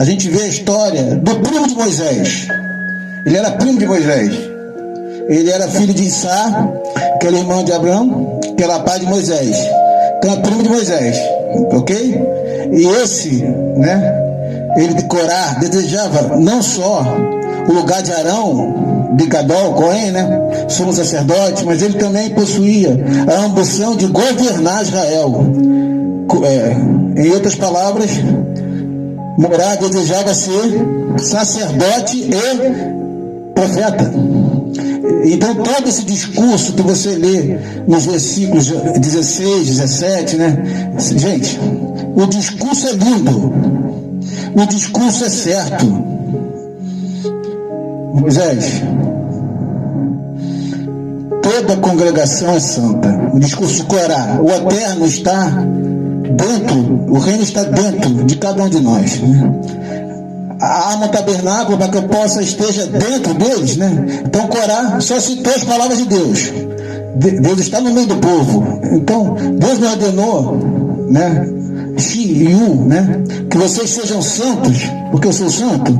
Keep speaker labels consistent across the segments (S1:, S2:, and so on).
S1: a gente vê a história do primo de Moisés. Ele era primo de Moisés. Ele era filho de Isá, que era irmão de Abraão, que era pai de Moisés. Então é primo de Moisés, ok? E esse, ele de Corá desejava não só o lugar de Arão, de Gadol, Cohen, sumo sacerdote, mas ele também possuía a ambição de governar Israel. Em outras palavras, Morá desejava ser sacerdote e profeta. Então todo esse discurso que você lê nos versículos 16, 17, gente, o discurso é lindo, o discurso é certo. Moisés, toda a congregação é santa. O discurso de Corá, o eterno está dentro, o reino está dentro de cada um de nós, A arma tabernáculo para que eu possa esteja dentro deles, Então Corá só citou as palavras de Deus. Deus está no meio do povo. Então Deus me ordenou, que vocês sejam santos, porque eu sou santo.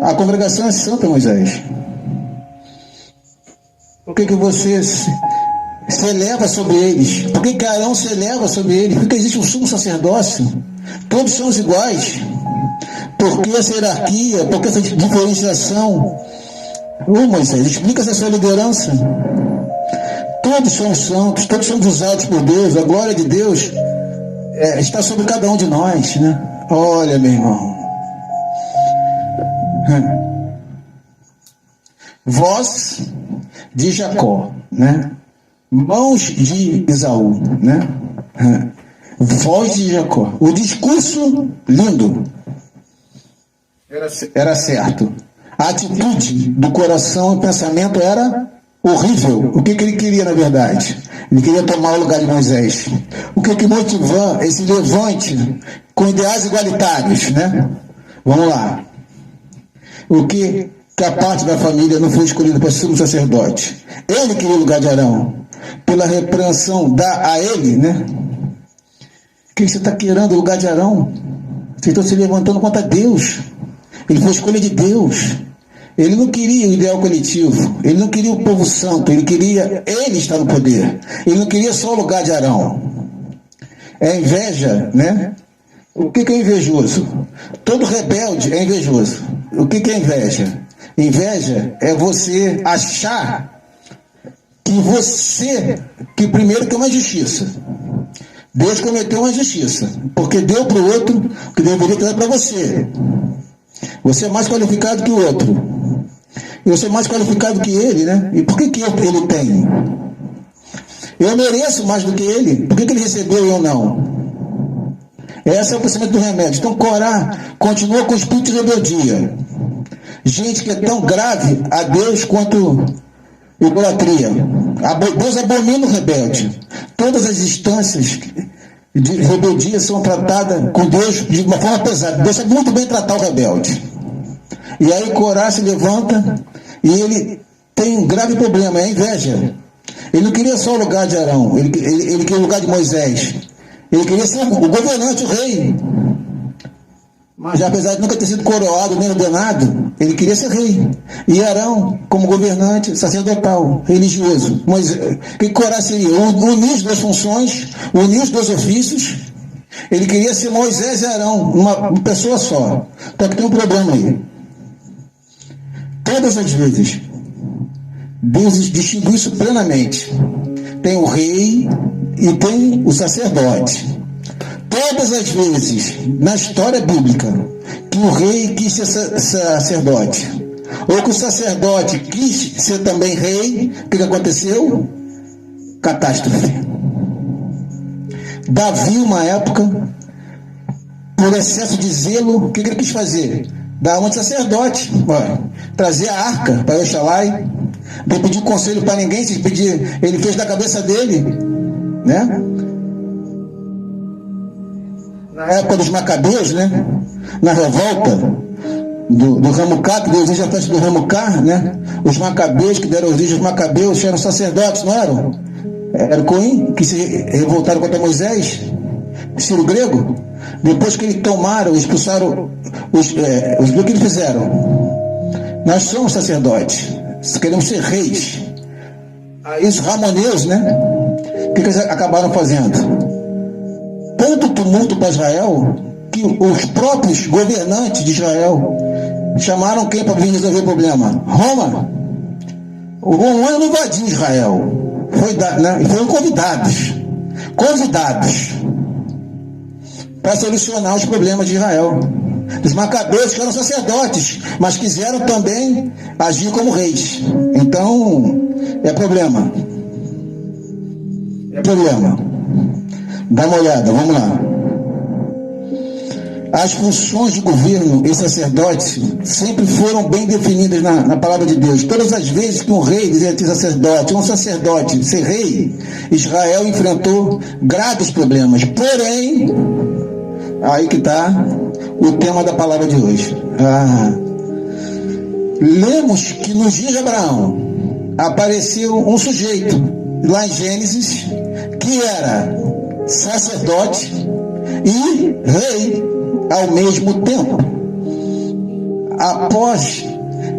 S1: A congregação é santa, Moisés. Por que você se eleva sobre eles? Por que Arão se eleva sobre eles? Porque existe um sumo sacerdócio. Todos somos iguais. Por que essa hierarquia? Por que essa diferenciação? Moisés, explica essa sua liderança. Todos somos santos, todos somos usados por Deus. A glória de Deus está sobre cada um de nós, Olha, meu irmão. Voz de Jacó, mãos de Esaú, Voz de Jacó. O discurso lindo era certo. A atitude do coração e pensamento era horrível. O que ele queria, na verdade? Ele queria tomar o lugar de Moisés. O que motivou esse levante com ideais igualitários, Vamos lá. O que a parte da família não foi escolhida para ser um sacerdote? Ele queria o lugar de Arão. Pela repreensão dá a ele, O que você está querendo? O lugar de Arão? Vocês estão se levantando contra Deus. Ele foi escolha de Deus. Ele não queria o ideal coletivo. Ele não queria o povo santo. Ele queria ele estar no poder. Ele não queria só o lugar de Arão. É inveja, O que é invejoso? Todo rebelde é invejoso. O que é inveja? Inveja é você achar que primeiro que é uma injustiça. Deus cometeu uma injustiça, porque deu para o outro o que deveria ter para você. Você é mais qualificado que o outro. E você é mais qualificado que ele, E por que ele tem? Eu mereço mais do que ele. Por que ele recebeu e eu não? Esse é o pensamento do remédio. Então Corá continua com o espírito de rebeldia. Gente que é tão grave a Deus quanto idolatria. Deus abomina o rebelde. Todas as instâncias de rebeldia são tratadas com Deus de uma forma pesada. Deus sabe muito bem tratar o rebelde. E aí Corá se levanta e ele tem um grave problema, é a inveja. Ele não queria só o lugar de Arão, ele queria o lugar de Moisés. Ele queria ser o governante, o rei. Mas apesar de nunca ter sido coroado nem ordenado, ele queria ser rei. E Arão, como governante sacerdotal, religioso. Mas o que Corá seria? Unir as duas funções, unir os dois ofícios. Ele queria ser Moisés e Arão, uma pessoa só. Só que tem um problema aí. Todas as vezes, Deus distingue isso plenamente. Tem o rei e tem o sacerdote. Todas as vezes, na história bíblica, que o rei quis ser sacerdote, ou que o sacerdote quis ser também rei, o que aconteceu? Catástrofe. Davi, uma época, por excesso de zelo, o que ele quis fazer? Dar uma de sacerdote, trazer a arca para Oxalai, não pedir conselho para ninguém, se pedir, ele fez da cabeça dele, Na época dos Macabeus, na revolta do Ramucá, que deu origem à festa do Ramucá, Os Macabeus que deram origem aos Macabeus eram sacerdotes, não eram? Eram Coim, que se revoltaram contra Moisés. Ciro Grego, depois que eles tomaram, expulsaram o que eles fizeram? Nós somos sacerdotes, queremos ser reis. Aí os ramoneus, né? O que eles acabaram fazendo? Tanto tumulto para Israel, que os próprios governantes de Israel chamaram quem para vir resolver o problema? Roma. O romano invadiu Israel. Foram convidados para solucionar os problemas de Israel. Os macabeus que eram sacerdotes, mas quiseram também agir como reis. Então, é problema. Dá uma olhada, vamos lá. As funções de governo e sacerdote sempre foram bem definidas na palavra de Deus. Todas as vezes que um rei dizia ser sacerdote, um sacerdote ser rei, Israel enfrentou graves problemas. Porém, aí que está o tema da palavra de hoje. Lemos que nos dias de Abraão apareceu um sujeito, lá em Gênesis, que era sacerdote e rei ao mesmo tempo. Após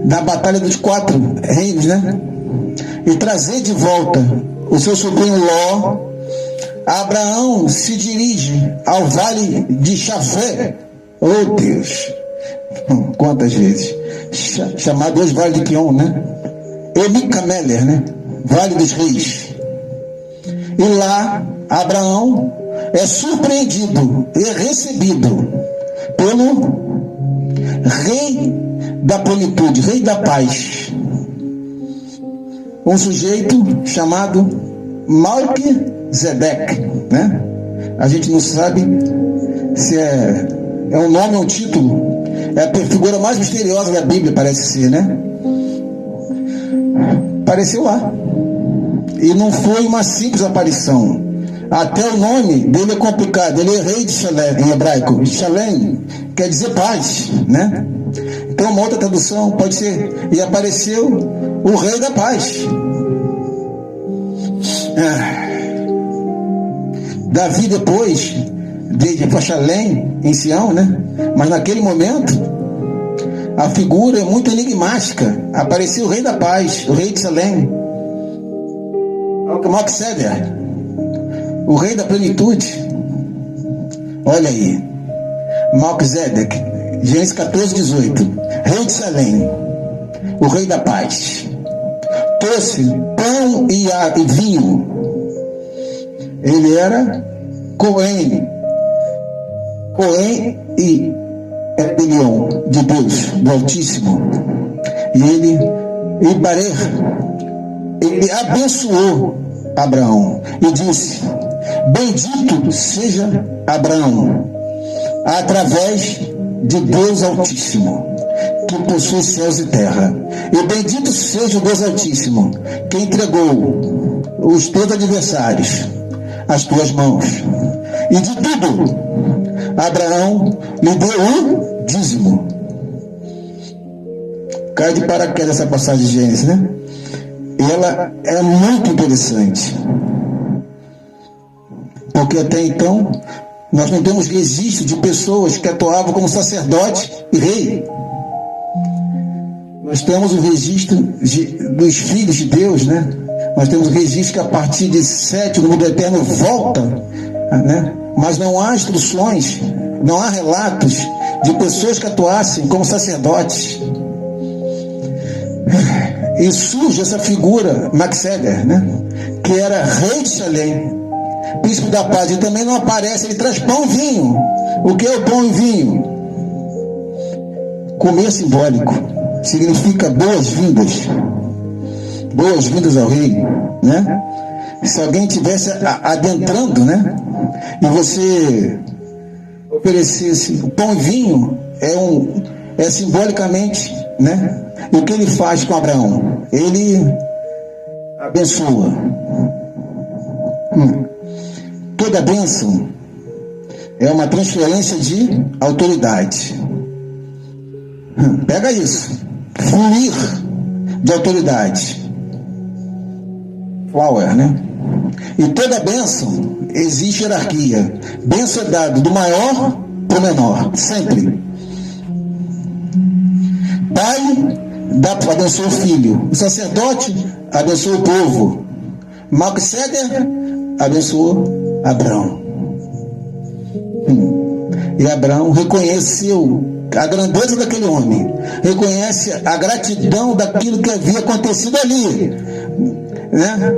S1: da batalha dos 4 reinos, né? E trazer de volta o seu sobrinho Ló, Abraão se dirige ao vale de Chafé. Oh Deus! Quantas vezes? Chamado hoje Vale de Quion, né? Emicameler, né? Vale dos Reis. E lá, Abraão é surpreendido e recebido pelo rei da plenitude, rei da paz. Um sujeito chamado Melquisedeque, né? A gente não sabe se é um nome ou um título. É a figura mais misteriosa da Bíblia, parece ser, né? Apareceu lá. E não foi uma simples aparição. Até o nome dele é complicado. Ele é rei de Shalem, em hebraico. Shalem quer dizer paz, né? Então uma outra tradução pode ser: e apareceu o rei da paz. Davi depois de Shalem, em Sião, né? Mas naquele momento a figura é muito enigmática. Apareceu o rei da paz, o rei de Shalem, Melquisedeque, o rei da plenitude. Olha aí, Melquisedeque, Gênesis 14, 18. Rei de Salém, o rei da paz, trouxe pão e vinho. Ele era Cohen e Elion, de Deus, do Altíssimo. E ele abençoou Abraão e disse: bendito seja Abraão através de Deus Altíssimo, que possui céus e terra, e bendito seja o Deus Altíssimo, que entregou os teus adversários às tuas mãos. E de tudo Abraão lhe deu um dízimo. Cai de paraquedas essa passagem de Gênesis, né? Ela é muito interessante, porque até então nós não temos registro de pessoas que atuavam como sacerdote e rei. Nós temos o registro dos filhos de Deus, né? Nós temos o registro que a partir de 7 o número do Eterno volta, né? Mas não há instruções, não há relatos de pessoas que atuassem como sacerdotes. E surge essa figura, Melquisedeque, né? Que era rei de Salém, príncipe da paz. E também não aparece, ele traz pão e vinho. O que é o pão e vinho? Comer simbólico, significa boas-vindas. Boas-vindas ao rei, né? Se alguém estivesse adentrando, né? E você oferecesse o pão e vinho, é simbolicamente, né? E o que ele faz com Abraão? Ele abençoa. Toda bênção é uma transferência de autoridade. Pega isso. Fluir de autoridade. Flower, né? E toda bênção existe hierarquia. Bênção é dado do maior para o menor, sempre. Pai abençoa o filho. O sacerdote abençoa o povo. Melquisedeque abençoou Abraão. E Abraão reconheceu a grandeza daquele homem, reconhece a gratidão daquilo que havia acontecido ali, né?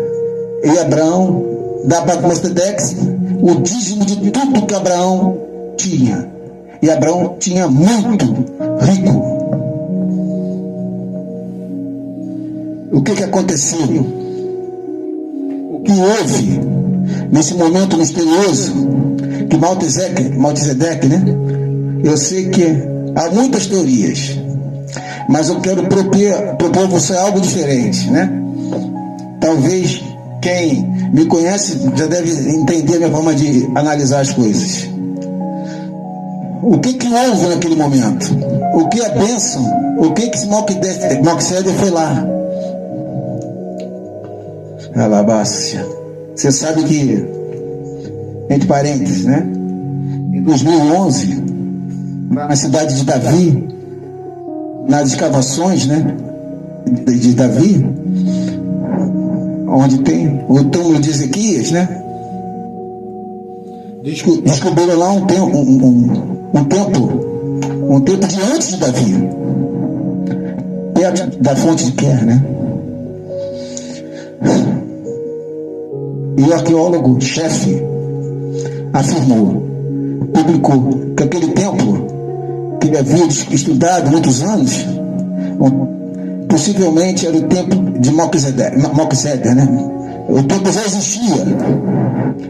S1: E Abraão dá para Melquisedeque o dízimo de tudo que Abraão tinha. E Abraão tinha muito, rico. O que aconteceu? O que houve nesse momento misterioso que Melquisedeque, né? Eu sei que há muitas teorias, mas eu quero propor você algo diferente, né? Talvez quem me conhece já deve entender a minha forma de analisar as coisas. O que houve naquele momento? O que a bênção? O que Melquisedeque foi lá? Alabácia. Você sabe que, entre parênteses, né? Em 2011, na cidade de Davi, nas escavações, né? De Davi, onde tem o túmulo de Ezequias, né? Descobriram lá um templo de antes de Davi, perto da fonte de Quer, né? E o arqueólogo-chefe publicou que aquele templo que ele havia estudado há muitos anos, possivelmente era o templo de Melquisedeque, né? O templo já existia.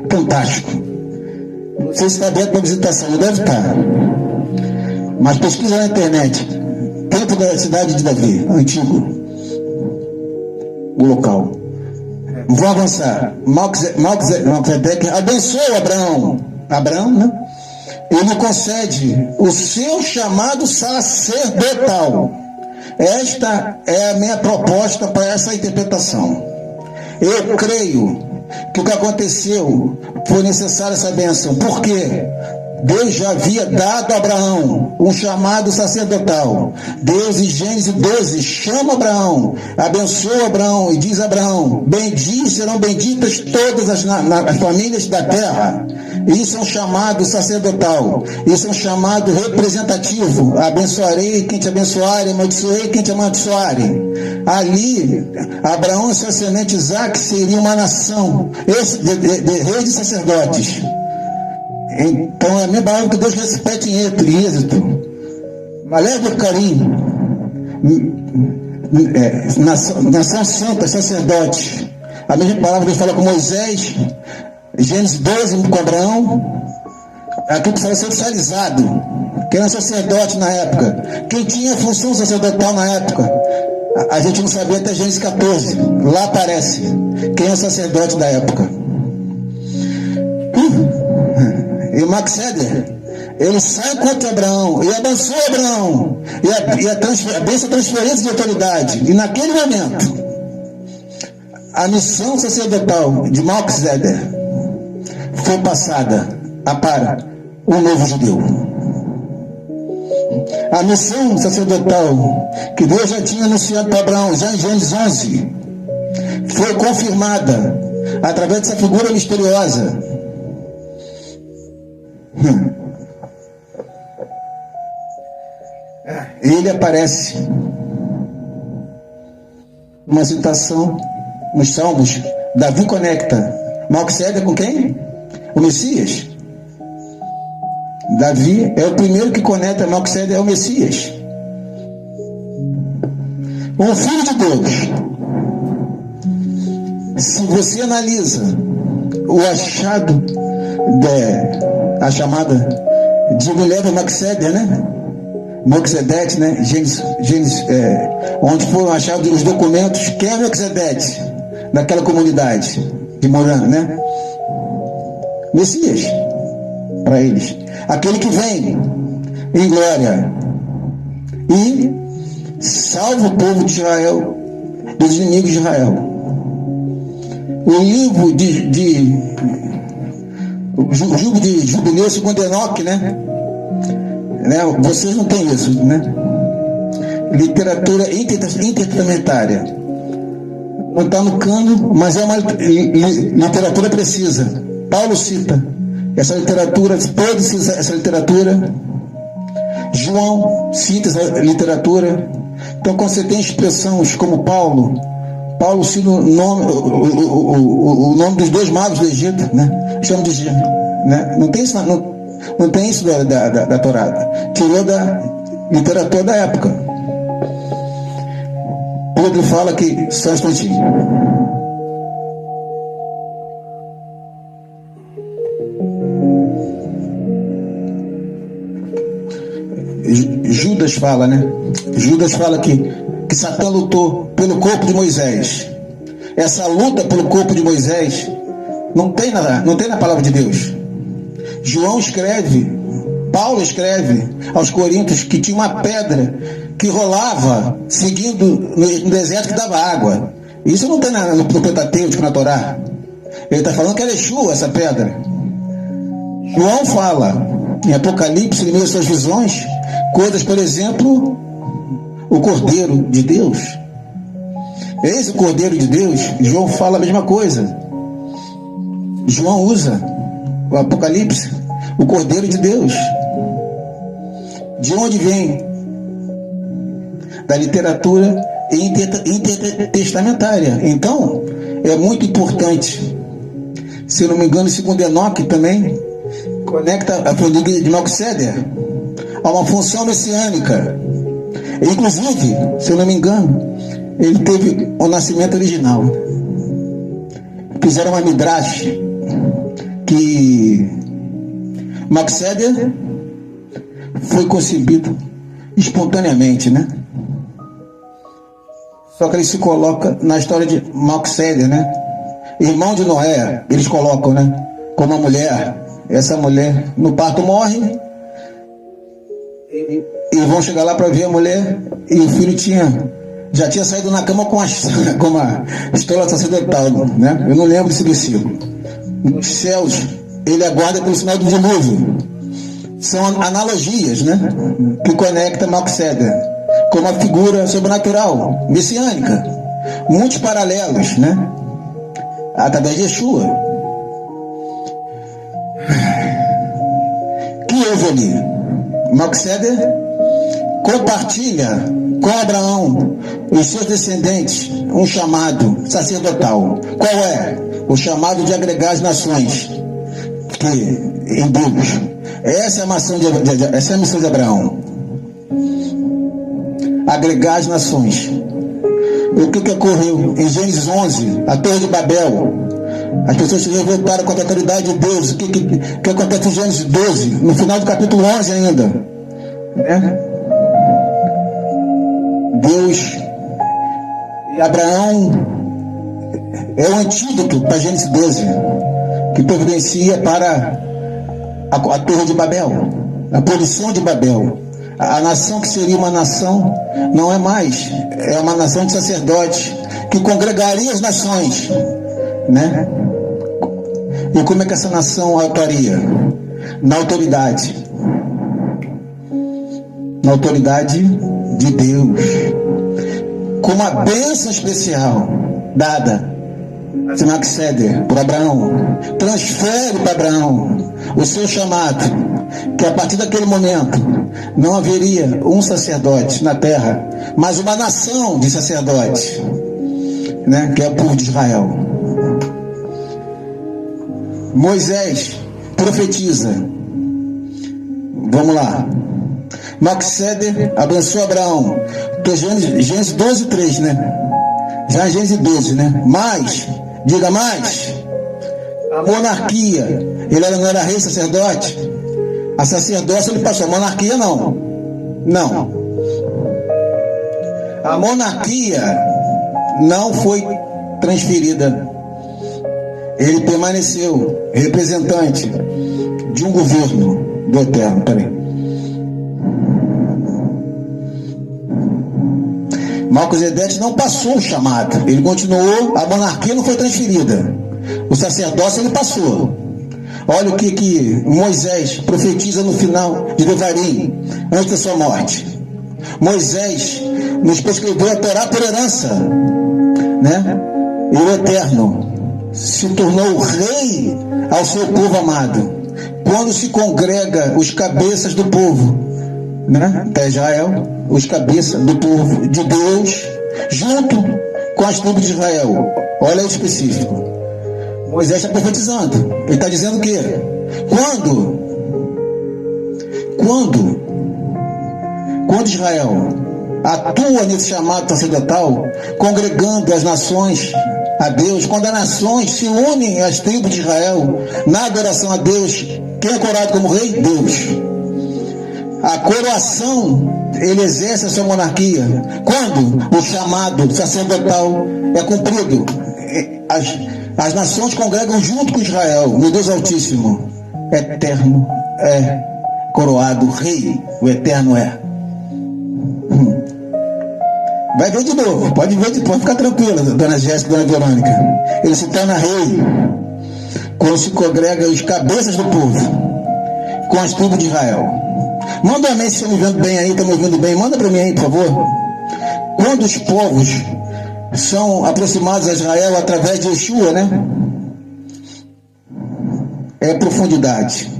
S1: Fantástico. Não sei se está aberto para visitação, deve estar. Mas pesquisa na internet. Templo da cidade de Davi, antigo. O local. Vou avançar. Melquisedeque abençoa Abraão, né? Ele concede o seu chamado sacerdotal. Esta é a minha proposta para essa interpretação. Eu creio que o que aconteceu foi necessária essa bênção. Por quê? Deus já havia dado a Abraão um chamado sacerdotal. Deus, em Gênesis 12, chama Abraão, abençoa Abraão e diz a Abraão: serão benditas todas as famílias da terra. Isso é um chamado sacerdotal. Isso é um chamado representativo. Abençoarei quem te abençoar, amaldiçoarei quem te amaldiçoar. Ali, Abraão e sua semente Isaac seriam uma nação de reis e sacerdotes. Então é a mesma palavra que Deus repete em Êxodo. Maleva carinho, nação santa, sacerdote. A mesma palavra que Deus fala com Moisés, Gênesis 12 com Abraão, aquilo que estava sendo oficializado, que era sacerdote na época. Quem tinha função sacerdotal na época? A gente não sabia até Gênesis 14. Lá aparece quem é o sacerdote da época. E o Melquisedeque, ele sai contra Abraão e abençoa Abraão, e a bênção é transferência de autoridade. E naquele momento, a missão sacerdotal de Melquisedeque foi passada para um novo judeu. A missão sacerdotal que Deus já tinha anunciado para Abraão, já em Gênesis 11, foi confirmada através dessa figura misteriosa. Ele aparece uma citação nos Salmos. Davi conecta Melquisedeque com quem? O Messias. Davi é o primeiro que conecta Melquisedeque ao Messias, um filho de Deus. Se você analisa o achado a chamada de mulher do Melquisedeque, né? Melquisedeque, né? Gênesis, onde foram achados os documentos. Quem é Melquisedeque daquela comunidade de Morã, né? Messias para eles, aquele que vem em glória e salva o povo de Israel dos inimigos de Israel. O livro o livro de Jubileu segundo Enoque, né? Vocês não têm isso, né? Literatura intertestamentária. Não está no cano, mas é uma literatura precisa. Paulo cita essa literatura, pode citar essa literatura. João cita essa literatura. Então, quando você tem expressões como Paulo cita o nome dos 2 magos do Egito, né? Chama de, né? Não tem isso da Torá. Tirou da literatura da época. Pedro fala que só um instantinho. Judas fala, né? Judas fala que Satã lutou pelo corpo de Moisés. Essa luta pelo corpo de Moisés não tem na palavra de Deus. Paulo escreve aos Coríntios que tinha uma pedra que rolava seguindo no deserto que dava água. Isso não tem no Pentateuco, na Torá. Ele está falando que era Yeshua, essa pedra. João fala em Apocalipse, em meio às suas visões, coisas, por exemplo, o Cordeiro de Deus. Esse Cordeiro de Deus, João fala a mesma coisa. João usa o Apocalipse, o Cordeiro de Deus. De onde vem? Da literatura intertestamentária. Então, é muito importante. Se eu não me engano, segundo Enoque também conecta a família de Melquisedeque a uma função messiânica. Inclusive, se eu não me engano, ele teve o nascimento original. Fizeram uma midrash que Melquisedeque foi concebido espontaneamente, né? Só que ele se coloca na história de Melquisedeque, né? Irmão de Noé, eles colocam, né? Como uma mulher. Essa mulher no parto morre e vão chegar lá para ver a mulher e o filho já tinha saído na cama com a estola sacerdotal, né? Eu não lembro desse versículo. Nos céus ele aguarda pelo sinal do dilúvio. São analogias, né? Que conecta Melquisedeque com uma figura sobrenatural, messiânica. Muitos paralelos, né? Através de Yeshua. Que houve ali? Melquisedeque compartilha com Abraão e seus descendentes um chamado sacerdotal. Qual é? O chamado de agregar as nações em Deus. Essa é a missão de Abraão. Agregar as nações. O que ocorreu em Gênesis 11, a Torre de Babel? As pessoas se revoltaram contra a autoridade de Deus. O que acontece em Gênesis 12, no final do capítulo 11 ainda? Né? Deus e Abraão é o antídoto para Gênesis 12, que providencia para a Torre de Babel, a poluição de Babel. A nação que seria uma nação não é mais, é uma nação de sacerdotes que congregaria as nações, né? E como é que essa nação atuaria? Na autoridade de Deus, com uma bênção especial dada a Melquisedeque por Abraão. Transfere para Abraão o seu chamado, que a partir daquele momento não haveria um sacerdote na terra, mas uma nação de sacerdotes, né? Que é o povo de Israel. Moisés profetiza. Vamos lá. Melquisedeque abençoa Abraão. Gênesis 12, 3, né? Já em Gênesis 12, né? Mas, diga mais. A monarquia. Ele não era rei, sacerdote? A sacerdócia ele passou. A monarquia não. Não. A monarquia não foi transferida. Ele permaneceu representante de um governo do Eterno. Peraí. Melquisedeque não passou o chamado, ele continuou, a monarquia não foi transferida, o sacerdócio ele passou. Olha o que Moisés profetiza no final de Devarim, antes da sua morte. Moisés nos prescreveu a Torá por herança, né? E o Eterno se tornou rei ao seu povo amado. Quando se congrega os cabeças do povo, né? Da Israel, os cabeças do povo de Deus, junto com as tribos de Israel. Olha aí específico. Moisés está profetizando. Ele está dizendo o quê? Quando Israel atua nesse chamado sacerdotal, congregando as nações a Deus, quando as nações se unem às tribos de Israel na adoração a Deus, quem é coroado como rei? Deus. A coroação, ele exerce a sua monarquia quando o chamado sacerdotal é cumprido. As nações congregam junto com Israel no Deus Altíssimo. Eterno é coroado rei, o Eterno é. Vai ver de novo, pode ver depois, ficar tranquila, dona Jéssica, dona Verônica. Ele se torna rei quando se congrega os cabeças do povo com as tribos de Israel. Manda um amém se estão me vendo bem aí, estão me ouvindo bem, manda para mim aí, por favor. Quando os povos são aproximados a Israel através de Yeshua, né? É profundidade.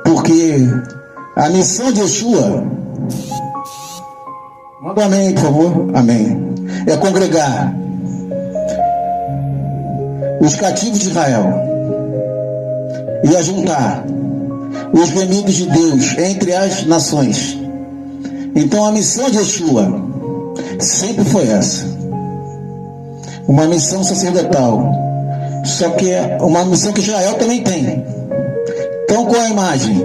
S1: Porque a missão de Yeshua, manda um amém, por favor. Amém. É congregar os cativos de Israel e ajuntar os remidos de Deus entre as nações. Então a missão de Yeshua sempre foi essa. Uma missão sacerdotal. Só que é uma missão que Israel também tem. Então qual é a imagem?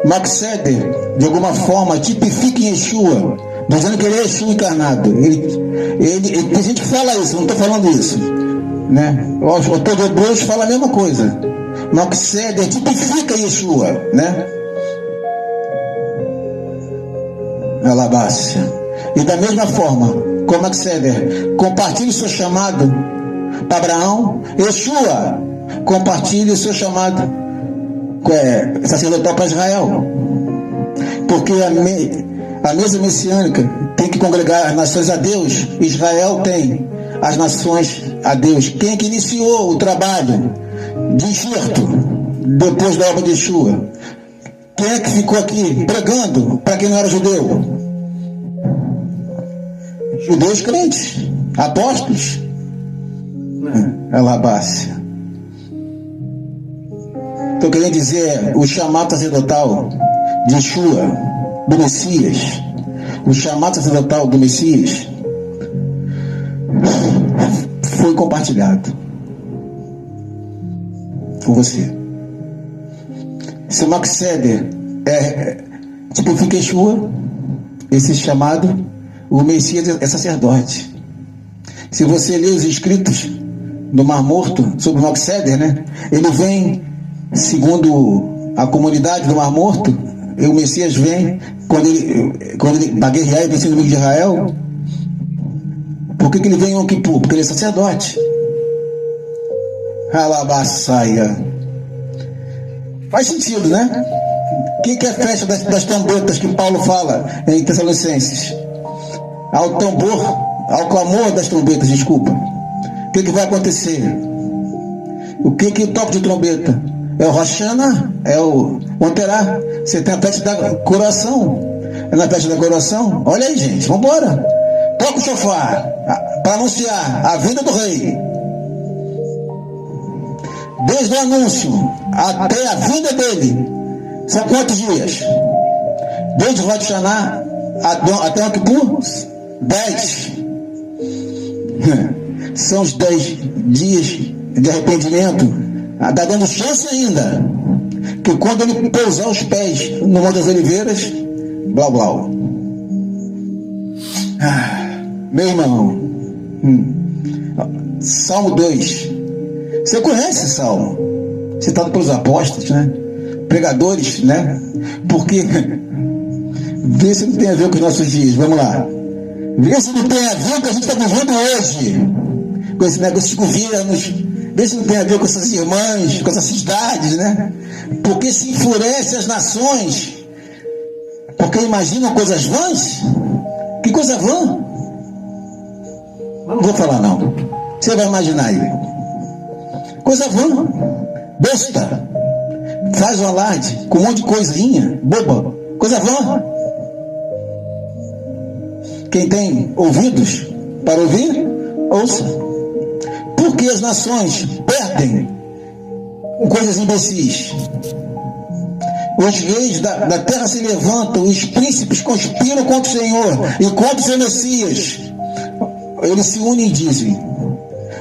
S1: Melquisedeque, de alguma forma, tipifica em Yeshua, dizendo que ele é Yeshua encarnado. Tem gente que fala isso, não estou falando isso, né? O autor de Hebreus fala a mesma coisa. Melquisedeque tipifica Yeshua, né? Alabácia. E da mesma forma, como Melquisedeque compartilha o seu chamado para Abraão, Yeshua compartilha o seu chamado sacerdotal para Israel. Porque a mesa messiânica tem que congregar as nações a Deus. Israel tem as nações a Deus. Quem é que iniciou o trabalho de enxerto depois da obra de Yeshua? Quem é que ficou aqui pregando para quem não era judeu? Judeus crentes, apóstolos. Alabácia. Estou querendo dizer, o chamado sacerdotal de Yeshua, do Messias, o chamado sacerdotal do Messias foi compartilhado com você. Se o Melquisedeque tipifica Yeshua, esse chamado, o Messias é sacerdote. Se você ler os escritos do Mar Morto sobre o Melquisedeque, né? Ele vem segundo a comunidade do Mar Morto, e o Messias vem quando ele para guerrear e vencer o inimigo de Israel. Por que ele vem em Yom Kippur? Porque ele é sacerdote. Alabassaia. Faz sentido, né? O que é a festa das trombetas que Paulo fala em Tessalonicenses? Ao tambor, ao clamor das trombetas, desculpa. O que vai acontecer? O que o toque de trombeta? É o Rosh Hashanah? É o Anterá? Você tem a festa da coroação. É na festa da coroação? Olha aí, gente, vamos embora. Toca o shofar para anunciar a vinda do rei. Desde o anúncio até a vinda dele, são quantos dias? Desde o Rosh Hashanah até o Kippur? 10. São os 10 dias de arrependimento. Está dando chance ainda que quando ele pousar os pés no Monte das Oliveiras, blá blá. Meu irmão, Salmo 2. Você conhece esse salmo? Citado pelos apóstolos, né? Pregadores, né? Porque Vê se não tem a ver com os nossos dias. Vamos lá. Vê se não tem a ver com o que a gente está vivendo hoje. Com esse negócio de governos. Vê se não tem a ver com essas irmãs, com essas cidades, né? Porque se enfurece as nações. Porque imaginam coisas vãs. Que coisa vã? Não vou falar não. Você vai imaginar aí. Coisa vã. Besta. Faz um alarde com um monte de coisinha. Boba. Coisa vã. Quem tem ouvidos para ouvir, ouça. Por que as nações perdem com coisas imbecis? Os reis da terra se levantam, os príncipes conspiram contra o Senhor e contra o seu Messias. Eles se unem e dizem: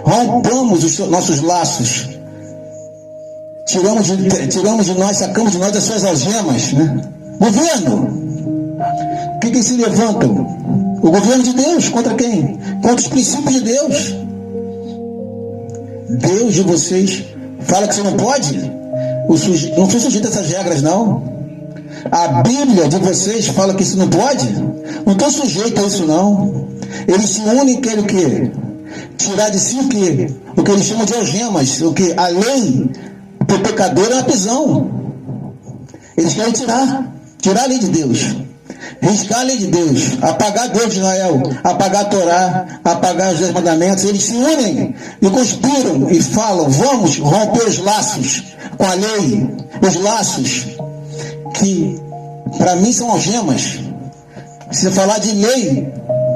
S1: rompamos os nossos laços, tiramos de nós, sacamos de nós as suas algemas, né? Governo. O que se levantam? O governo de Deus, contra quem? Contra os princípios de Deus. Deus de vocês fala que você não pode? Não sou sujeito a essas regras, não. A Bíblia de vocês fala que isso não pode? Não estou sujeito a isso, não. Eles se unem e querem o quê? Tirar de si o quê? O que eles chamam de algemas. O que? A lei para o pecador é uma prisão. Eles querem tirar a lei de Deus. Riscar a lei de Deus, apagar Deus de Israel, apagar a Torá, apagar os 10 mandamentos. Eles se unem e conspiram e falam: vamos romper os laços com a lei, os laços que para mim são algemas. Se falar de lei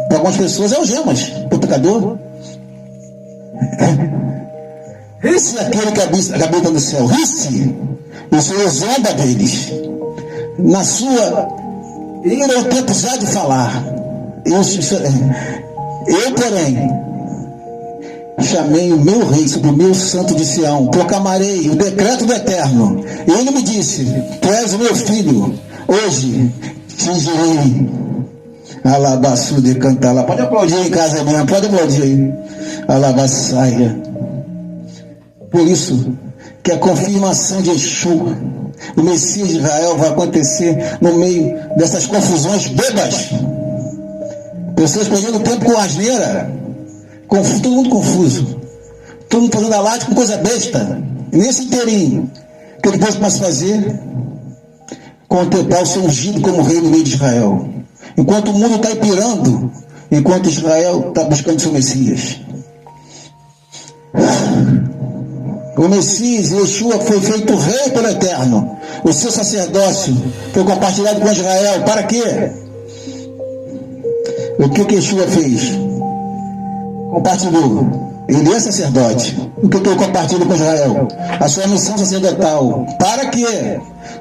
S1: para algumas pessoas é algemas para o pecador. Esse é aquele que habita no céu. Esse, o Senhor zomba deles. Na sua ira eu tenho precisado de falar. Eu, porém, chamei o meu rei sobre o meu santo de Sião, proclamarei o decreto do Eterno. E ele me disse: tu és o meu filho, hoje te gerei. Alabaçu de cantar lá. Pode aplaudir em casa mesmo, pode aplaudir aí. Alabaçaia. Por isso que a confirmação de Yeshua, o Messias de Israel, vai acontecer no meio dessas confusões bebas. Pessoas perdendo tempo com asneira, todo mundo confuso, todo mundo fazendo alarde com coisa besta. E nesse inteirinho, o que Deus começa a fazer? Contemplar o seu ungido como rei no meio de Israel. Enquanto o mundo está pirando, enquanto Israel está buscando seu Messias. O Messias, Yeshua, foi feito rei pelo Eterno. O seu sacerdócio foi compartilhado com Israel. Para quê? O que Yeshua fez? Compartilhou. Ele é sacerdote. O que eu compartilho com Israel? A sua missão sacerdotal. Para que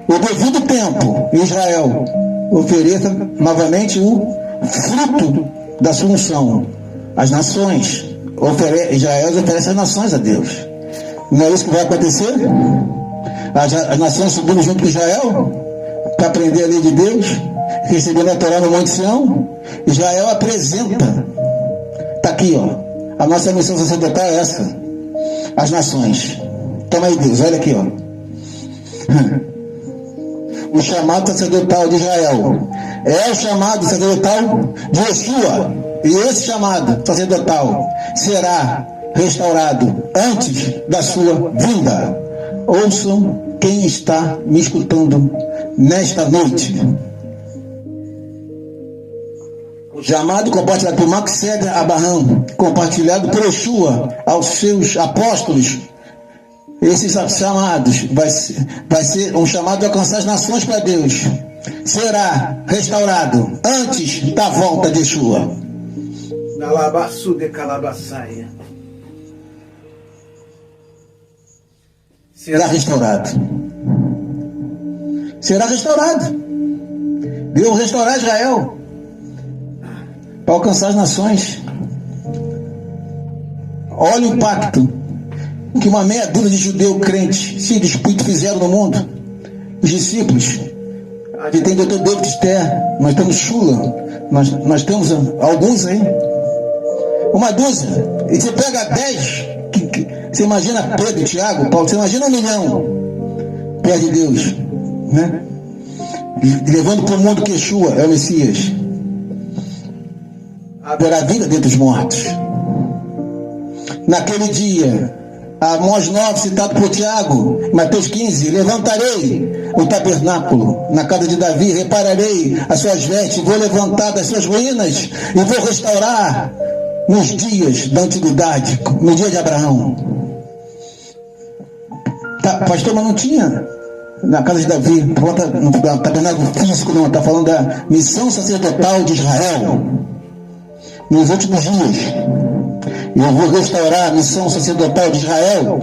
S1: o devido tempo Israel ofereça novamente o fruto da sua unção. As nações, Israel oferece as nações a Deus. Não é isso que vai acontecer? As nações subindo junto com Israel para aprender a lei de Deus, recebendo a Torá no Monte Sião. Israel apresenta. Está aqui, ó. A nossa missão sacerdotal é essa. As nações. Toma aí, Deus, olha aqui, ó. O chamado sacerdotal de Israel é o chamado sacerdotal de Yeshua. E esse chamado sacerdotal será restaurado antes da sua vinda. Ouçam quem está me escutando nesta noite. O chamado compartilhado por Melquisedeque Abraham, compartilhado por Yeshua aos seus apóstolos. Esses chamados vai ser um chamado de alcançar as nações para Deus. Será restaurado antes da volta de Yeshua.
S2: Alabaçu de calabaçaia.
S1: Será restaurado. Será restaurado. Deus vai restaurar Israel para alcançar as nações. Olha o impacto que uma meia dúzia de judeus crentes, filhos do Espírito, fizeram no mundo. Os discípulos. Aqui tem Dr. David Ster, nós temos Shula, nós temos alguns aí. Uma dúzia. E você pega 10, você imagina Pedro, Tiago, Paulo, você imagina 1 milhão perto de Deus, né? levando para o mundo que Yeshua é o Messias. Haverá vida dentre os mortos. Naquele dia, Amós 9, citado por Tiago, Mateus 15, levantarei o tabernáculo na casa de Davi, repararei as suas vestes, vou levantar das suas ruínas e vou restaurar nos dias da antiguidade, no dia de Abraão. Pastor, mas não tinha na casa de Davi, no tabernáculo físico, não, está falando da missão sacerdotal de Israel. Nos últimos dias, eu vou restaurar a missão sacerdotal de Israel.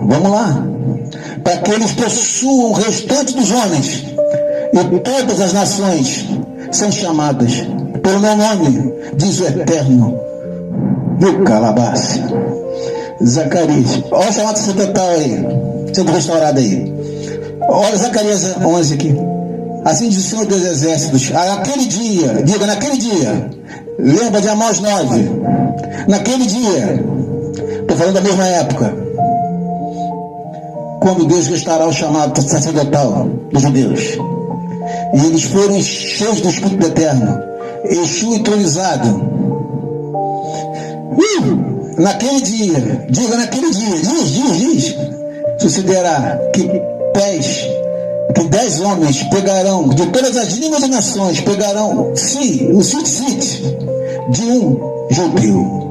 S1: Vamos lá. Para que eles possuam o restante dos homens. E todas as nações são chamadas pelo meu nome, diz o Eterno. Do Calabás. Zacarias. Olha o chamado sacerdotal aí. Sendo restaurado aí. Olha Zacarias 11 aqui. Assim diz o Senhor dos Exércitos. Naquele dia, diga naquele dia. Lembra de Amós 9. Naquele dia, estou falando da mesma época, quando Deus restaurará o chamado sacerdotal dos judeus, e eles foram cheios do Espírito Eterno, Exu entronizado. Naquele dia, diga naquele dia, diz, sucederá que 10 homens pegarão, de todas as línguas e nações, pegarão o sit de um judeu.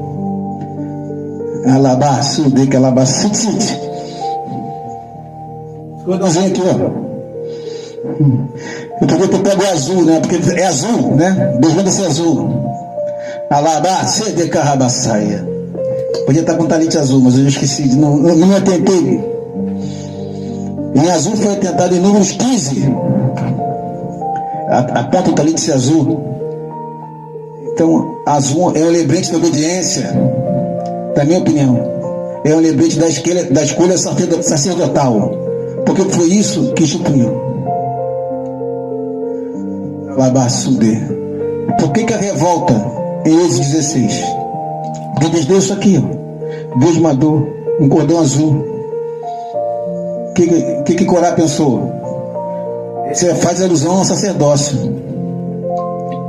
S1: Alabaço, de que alabaço, sit. Cordãozinho aqui, ó. Eu tô pego o azul, né? Porque é azul, né? Beijando esse azul. Alabaço, de carrabaçaia. Podia estar com talite azul, mas eu esqueci, não me atentei. Em azul foi atentado em Números 15. Aponta o talite azul. Então, azul é um lembrete da obediência, na minha opinião. É um lembrete da escolha sacerdotal. Porque foi isso que instituiu. Por que a revolta em Êxodo 16? Porque Deus deu isso aqui, ó. Deus mandou um cordão azul. O que Corá pensou? Você faz alusão ao sacerdócio.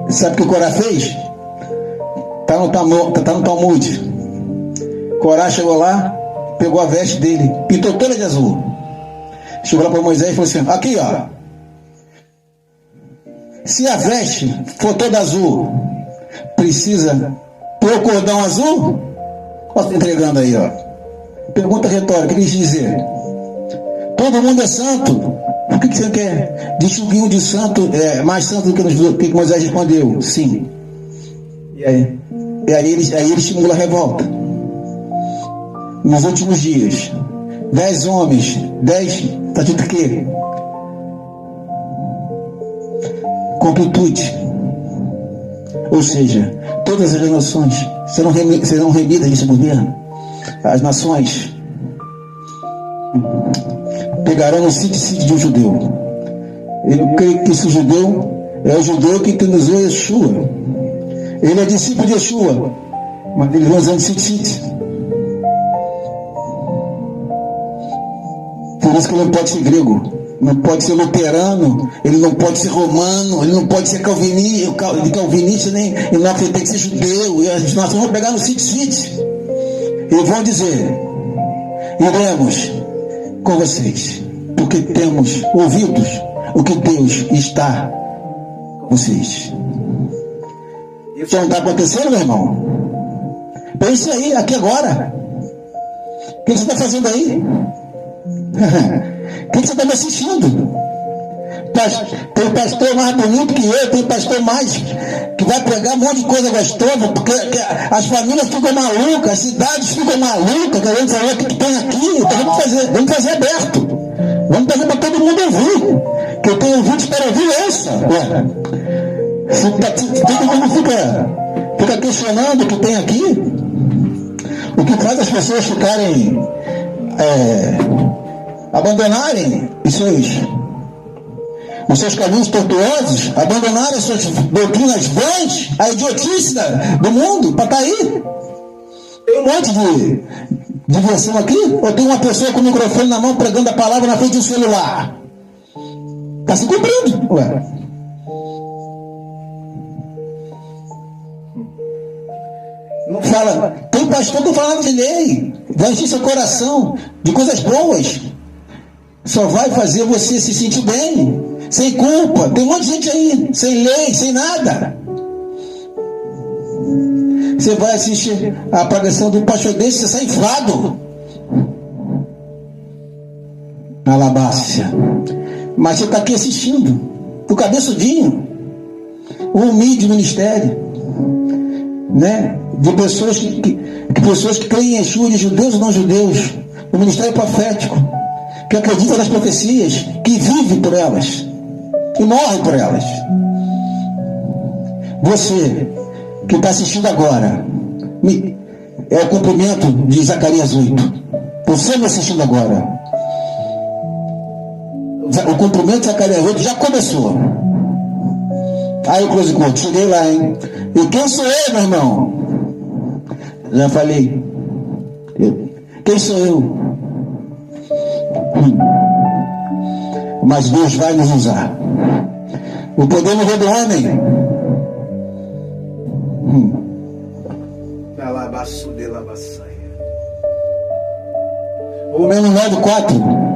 S1: Sabe o que Corá fez? Está no Talmud. Corá chegou lá, pegou a veste dele, pintou toda de azul. Chegou lá para Moisés e falou assim: aqui, ó. Se a veste for toda azul, precisa pôr o cordão azul? Olha, entregando aí, ó. Pergunta retórica, o que quis dizer? Todo mundo é santo. Por que você quer de chuguinho de santo, mais santo do que Moisés respondeu? Sim. E aí ele estimula a revolta. Nos últimos dias, 10 homens, 10, está dito o quê? Completude. Ou seja, todas as nações serão remidas nesse governo. As nações pegarão o sítio de um judeu. Eu creio que esse judeu é o judeu que entendeu Yeshua. Ele é discípulo de Yeshua, mas ele vai usando sítio. Por isso que ele não pode ser grego, não pode ser luterano, ele não pode ser romano, ele não pode ser calvinista, nem ele não tem que ser judeu. E as nações vão pegar no sítio. E vão dizer: iremos com vocês, porque temos ouvidos o que Deus está com vocês. Isso não está acontecendo, meu irmão? Pense aí, aqui agora. O que você está fazendo aí? O que você está me assistindo? Tem pastor mais bonito que eu, tem pastor mais que vai pregar um monte de coisa gostosa, porque as famílias ficam malucas, as cidades ficam malucas, querendo saber o que tem aqui. Então vamos fazer aberto. Vamos fazer para todo mundo ouvir. Que eu tenho ouvido para ouvir essa. Todo mundo fica questionando o que tem aqui. O que faz as pessoas ficarem abandonarem os seus caminhos tortuosos, abandonarem as suas doutrinas vãs, a idiotice do mundo, para estar aí. Tem um monte de diversão aqui, ou tem uma pessoa com o microfone na mão pregando a palavra na frente do celular. Está se cumprindo, ué. Não fala, tem pastor que fala de lei, vai encher seu coração de coisas boas. Só vai fazer você se sentir bem, sem culpa. Tem um monte de gente aí, sem lei, sem nada. Você vai assistir a apagação do pastor desse, você sai inflado. Alabácia. Mas você está aqui assistindo, do cabeçudinho, o humilde ministério, né? De pessoas pessoas que creem em Yeshua, de judeus ou não judeus, o ministério profético, que acredita nas profecias, que vive por elas, que morre por elas. Você que está assistindo agora, é o cumprimento de Zacarias 8. Você me assistindo agora, o cumprimento de Zacarias 8 já começou. Aí o Close Conto, cheguei lá, hein? E quem sou eu, meu irmão? Já falei. Quem sou eu? Mas Deus vai nos usar. O poder não vem do homem. Romanos 9:4.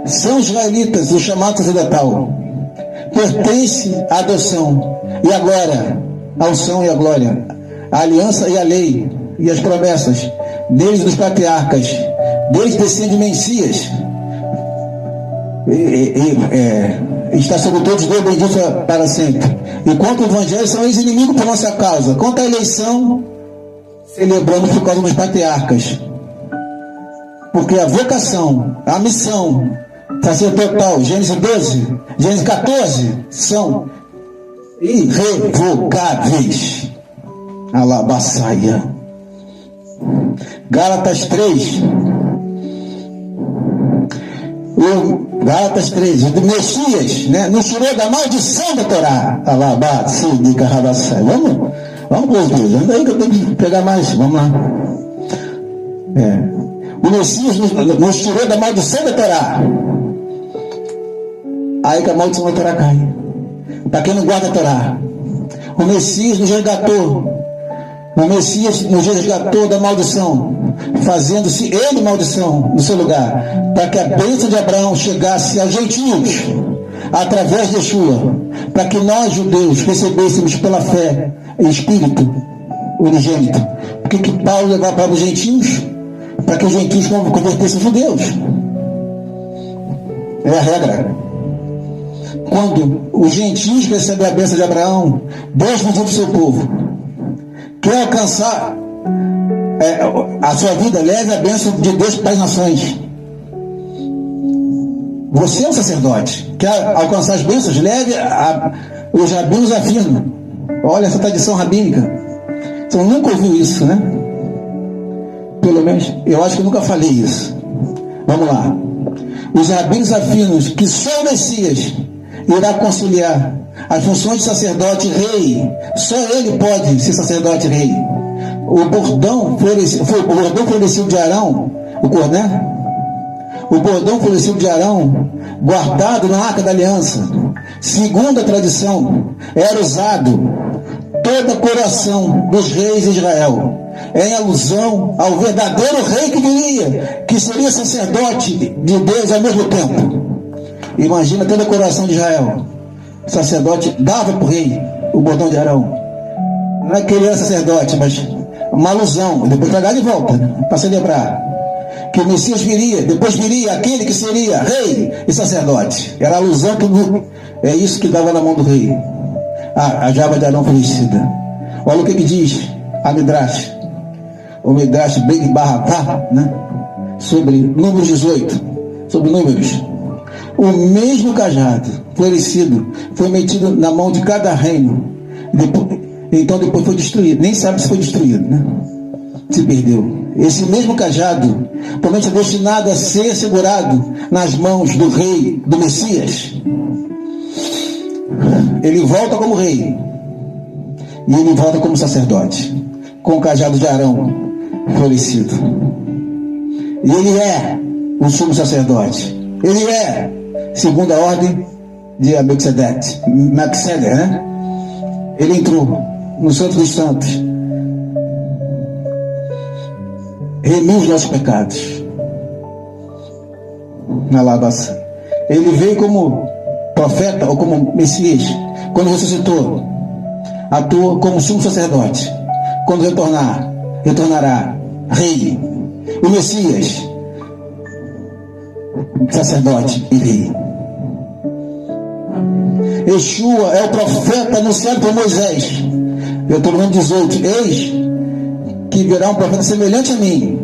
S1: São israelitas, o chamado sacerdotal, pertence à adoção e agora à unção e à glória, a aliança e a lei e as promessas desde os patriarcas, desde o descende de Messias, está sobre todos Deus bendito para sempre. E quanto ao evangelho, são ex-inimigos por nossa causa. Quanto à eleição, celebramos por causa dos patriarcas, porque a vocação, a missão sacerdotal, Gênesis 12, Gênesis 14, são irrevogáveis. Alabassaia. Gálatas 3. Gálatas 3, o Messias, né, nos tirou da maldição da Torá. Vamos para os dois. Anda aí que eu tenho que pegar mais. Vamos lá. O Messias nos tirou da maldição da Torá. Aí que a maldição da Torá cai. Para quem não guarda a Torá. O Messias nos resgatou. O Messias nos resgatou da maldição, fazendo-se ele maldição no seu lugar, para que a bênção de Abraão chegasse aos gentios, através de Yeshua, para que nós, judeus, recebêssemos pela fé em Espírito unigênito. Por que Paulo levava para os gentios? Para que os gentios convertessem os judeus. É a regra. Quando os gentios recebem a bênção de Abraão, Deus nos diz para o seu povo: quer alcançar a sua vida, leve a bênção de Deus para as nações. Você é um sacerdote. Quer alcançar as bênçãos, leve os rabinos afirmam. Olha essa tradição rabínica. Você nunca ouviu isso, né? Pelo menos, eu acho que eu nunca falei isso. Vamos lá. Os rabinos afirmam que só o Messias irá conciliar as funções de sacerdote e rei. Só ele pode ser sacerdote e rei. O bordão florescido de Arão, o bordão florescido de Arão, guardado na Arca da Aliança, segundo a tradição, era usado toda a coroação dos reis de Israel, em alusão ao verdadeiro rei que viria, que seria sacerdote de Deus ao mesmo tempo. Imagina toda a coroação de Israel. O sacerdote dava para o rei o bordão de Arão. Não é que ele era sacerdote, mas uma alusão. Depois tragar de volta, né? Para celebrar que o Messias viria, depois viria aquele que seria rei e sacerdote. Era a alusão que é isso que dava na mão do rei. A java de Arão florescida. Olha o que diz a Midrash. O Midrash bem barra, né? Sobre Números 18. Sobre Números. O mesmo cajado florescido foi metido na mão de cada reino. Então depois foi destruído. Nem sabe se foi destruído, né? Se perdeu. Esse mesmo cajado provavelmente é destinado a ser segurado nas mãos do rei, do Messias. Ele volta como rei e ele volta como sacerdote, com o cajado de Arão florescido. E ele é o sumo sacerdote. Ele é, segundo a ordem de Melquisedeque, né? Ele entrou no Santo dos Santos, remiu os nossos pecados. Ele veio como profeta ou como Messias. Quando ressuscitou, atuou como sumo sacerdote. Quando retornará rei. O Messias, sacerdote e rei. Yeshua é o profeta anunciado por Moisés. Deuteronômio 18. Eis que virá um profeta semelhante a mim.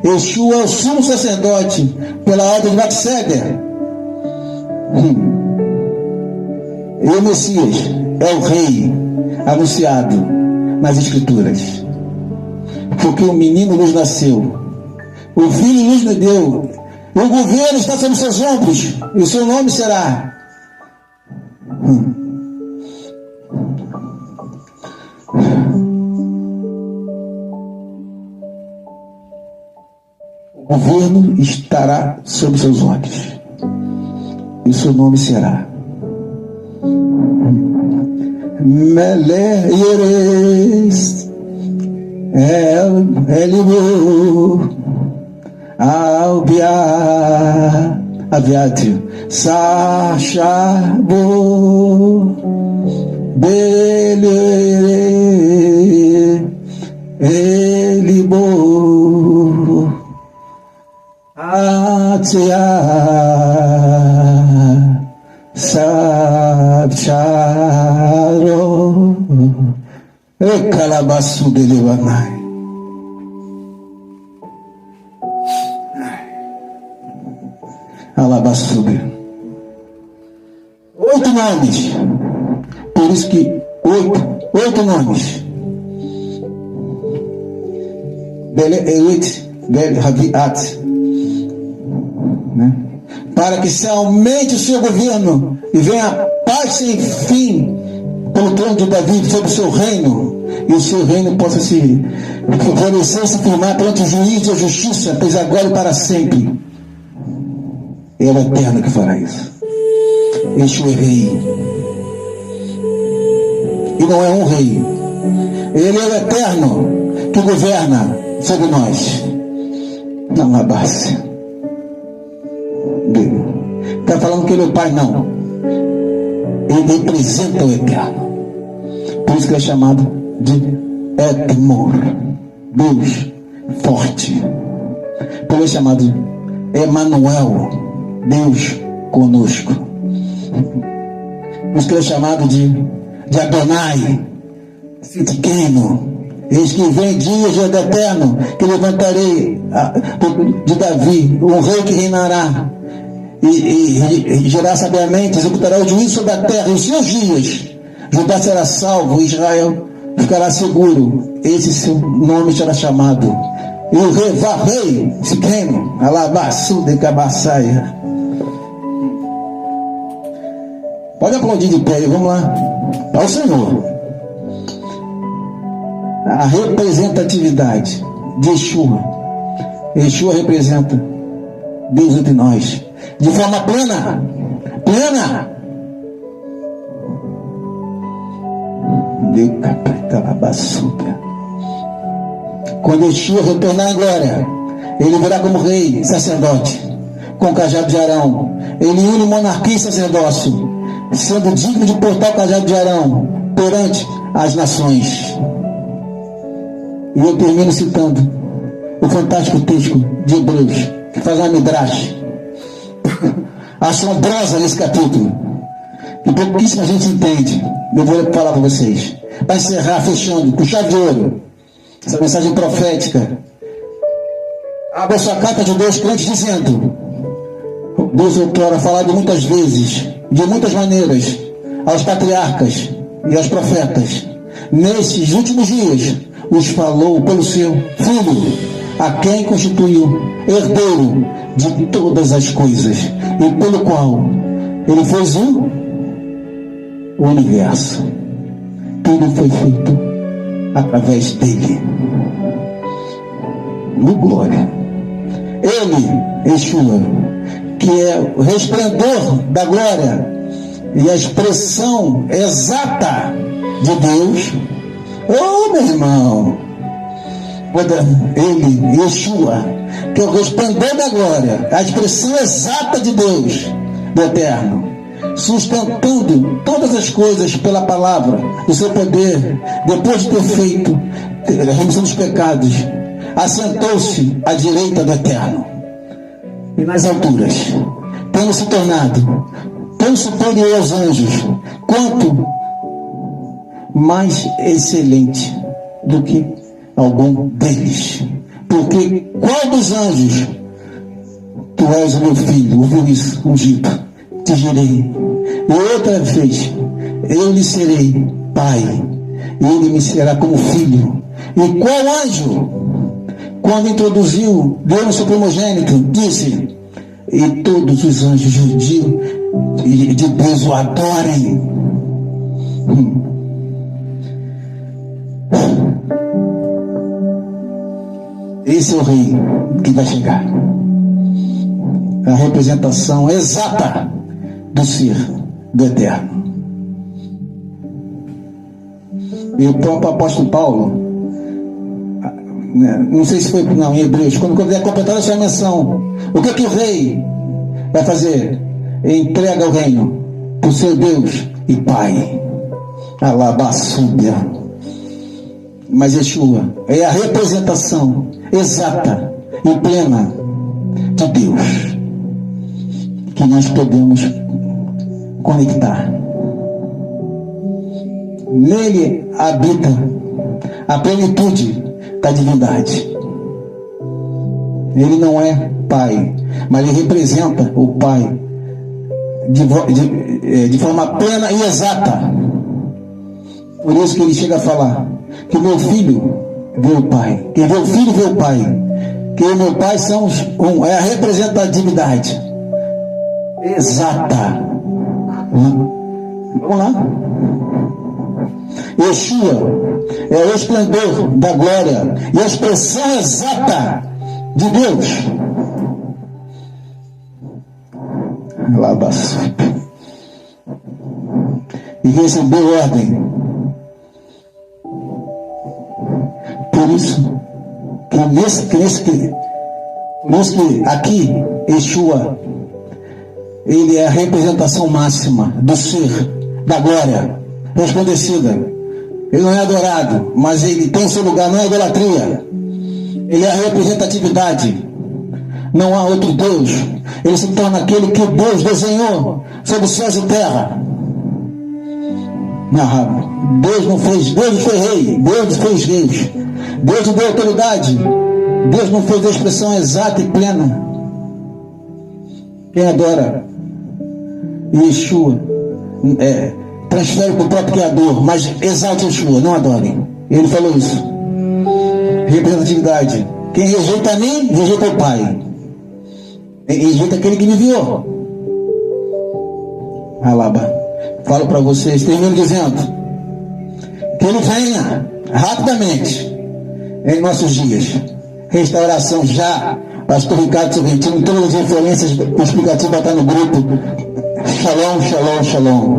S1: Yeshua é o sumo sacerdote pela ordem de Melquisedeque. E o Messias é o rei anunciado nas Escrituras. Porque o menino nos nasceu, o filho nos deu, o governo está sobre seus ombros, e o seu nome será o governo estará sob seus olhos, e o seu nome será Melech Yeres Elibu Aviatio Sachabo Bele Elibu Atia Sabcharo Ekalabasu Delivanai. Alabasube. 8 nomes. Por isso que 8 nomes. Né? Para que se aumente o seu governo e venha a paz sem fim pelo trono de Davi sobre o seu reino, e o seu reino possa se florescer e se firmar perante o juízo e a justiça, pois agora e para sempre. É o Eterno que fará isso. Yeshua é rei. E não é um rei. Ele é o Eterno que governa sobre nós. Não na base dele. Está falando que ele é o Pai? Não. Ele representa o Eterno. Por isso que é chamado de Edmor, Deus forte. Por isso é chamado de Emanuel, Deus conosco. Por isso que é chamado de Adonai, Sidkeno. Eis que vem dias do Eterno, que levantarei de Davi, um rei que reinará e gerará sabiamente, executará o juízo sobre a terra. Em os seus dias, Judá será salvo, Israel ficará seguro. Esse seu nome será chamado. E o rei, Varrei, Sidkeno, Alabassu de Cabaçaia. Pode aplaudir de pé, vamos lá. Ao Senhor. A representatividade de Yeshua. Yeshua representa Deus entre nós. De forma plena. Plena. Quando Yeshua retornar em glória, ele virá como rei, sacerdote, com o cajado de Arão. Ele une monarquia e sacerdócio, sendo digno de portar o cajado de Arão perante as nações. E eu termino citando o fantástico texto de Hebreus, que faz uma midrash assombrosa nesse capítulo, que pouquíssima gente entende. Eu vou falar para vocês, para encerrar, fechando, com chave de ouro, essa mensagem profética. Abra sua carta de Deus crente dizendo: Deus outrora falado muitas vezes, de muitas maneiras, aos patriarcas e aos profetas. Nesses últimos dias, os falou pelo seu Filho, a quem constituiu herdeiro de todas as coisas, e pelo qual ele fez o universo. Tudo foi feito através dele. No glória. Ele, Yeshua, que é o resplendor da glória e a expressão exata de Deus. Oh, meu irmão, ele, Yeshua, que é o resplendor da glória, a expressão exata de Deus, do Eterno, sustentando todas as coisas pela palavra do seu poder, depois de ter feito a remissão dos pecados, assentou-se à direita do Eterno e nas alturas, tendo se tornado tão superior aos anjos, quanto mais excelente do que algum deles. Porque qual dos anjos? Tu és o meu filho, ouviu isso, ungido, te gerei. E outra vez, eu lhe serei pai, e ele me será como filho. E qual anjo, quando introduziu, deu no seu primogênito, disse: e todos os anjos de Deus o adorem. Esse é o rei que vai chegar. A representação exata do ser do Eterno. E o próprio apóstolo Paulo, não sei se foi em Hebreus, quando ele completar a sua menção, o que o rei vai fazer? Ele entrega o reino para o seu Deus e Pai. Alabaçúbia. Mas Yeshua é a representação exata e plena de Deus, que nós podemos conectar. Nele habita a plenitude da divindade. Ele não é Pai, mas ele representa o Pai de forma plena e exata. Por isso que ele chega a falar que o meu filho vê o Pai, que vê o filho vê o Pai, que eu e meu Pai somos um. É a representatividade exata. Vamos lá. Yeshua é o esplendor da glória e a expressão exata de Deus. E recebeu ordem. Por isso que aqui Yeshua, ele é a representação máxima do ser, da glória resplandecida. Ele não é adorado, mas ele tem seu lugar, não é idolatria. Ele é a representatividade. Não há outro Deus. Ele se torna aquele que Deus desenhou sobre os céus e terra. Não, Deus não fez, Deus foi rei, Deus fez reis, Deus deu autoridade, Deus não fez a expressão exata e plena. Quem adora Yeshua transfere para o próprio Criador, mas exalte Yeshua, não adorem. Ele falou isso. Representatividade. Quem rejeita a mim, rejeita o Pai. Rejeita aquele que me enviou. Alaba. Falo para vocês, termino dizendo que ele venha rapidamente em nossos dias. Restauração já. Pastor Ricardo Sorrentino, todas as referências, o explicativo vai estar no grupo. Shalom, shalom, shalom.